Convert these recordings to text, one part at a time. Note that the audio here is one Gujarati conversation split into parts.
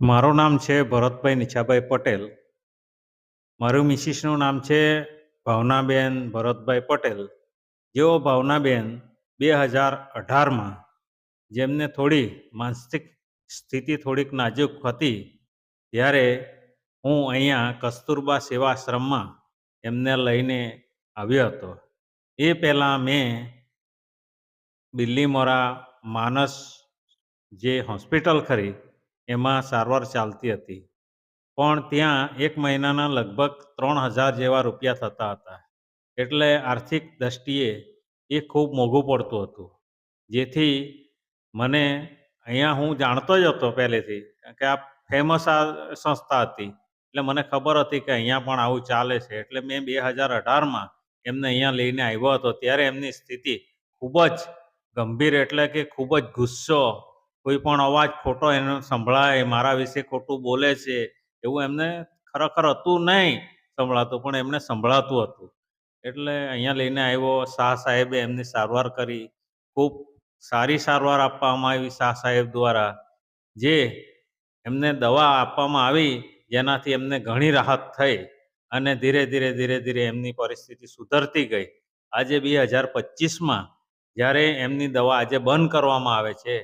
મારું નામ છે ભરતભાઈ નીછાભાઈ પટેલ. મારું મિસિસનું નામ છે ભાવનાબેન ભરતભાઈ પટેલ. જેઓ ભાવનાબેન 2018માં જેમને થોડી માનસિક સ્થિતિ થોડીક નાજુક હતી, ત્યારે હું અહીંયા કસ્તુરબા સેવાશ્રમમાં એમને લઈને આવ્યો હતો. એ પહેલાં મેં બિલ્લીમોરા માનસ જે હોસ્પિટલ ખરી એમાં સારવાર ચાલતી હતી. પણ ત્યાં 1 મહિનાના લગભગ 3,000 જેવા રૂપિયા થતા હતા. એટલે આર્થિક દૃષ્ટિએ એ ખૂબ મોંઘું પડતું હતું. જેથી મને અહીંયા હું જાણતો જ હતો પહેલેથી, કે આ ફેમસ આ સંસ્થા હતી. એટલે મને ખબર હતી કે અહીંયા પણ આવું ચાલે છે. એટલે મેં 2018માં એમને અહીંયા લઈને આવ્યો હતો. ત્યારે એમની સ્થિતિ ખૂબ જ ગંભીર, એટલે કે ખૂબ જ ગુસ્સો, કોઈ પણ અવાજ ખોટો એનો સંભળાય, મારા વિશે ખોટું બોલે છે એવું એમને ખરેખર હતું નહીં સંભળાતું, પણ એમને સંભળાતું હતું. એટલે અહીંયા લઈને આવ્યો. શાહ સાહેબે એમની સારવાર કરી. ખૂબ સારી સારવાર આપવામાં આવી શાહ સાહેબ દ્વારા. જે એમને દવા આપવામાં આવી, જેનાથી એમને ઘણી રાહત થઈ અને ધીરે ધીરે એમની પરિસ્થિતિ સુધરતી ગઈ. આજે 2025માં જ્યારે એમની દવા આજે બંધ કરવામાં આવે છે,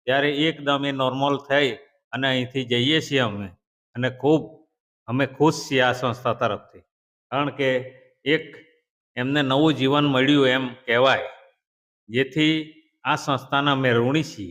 ત્યારે એકદમ એ નોર્મલ થઈ અને અહીંથી જઈએ છીએ અમે. અને ખૂબ અમે ખુશ છીએ આ સંસ્થા તરફથી. કારણ કે એક એમને નવું જીવન મળ્યું એમ કહેવાય. જેથી આ સંસ્થાના અમે ઋણી છીએ.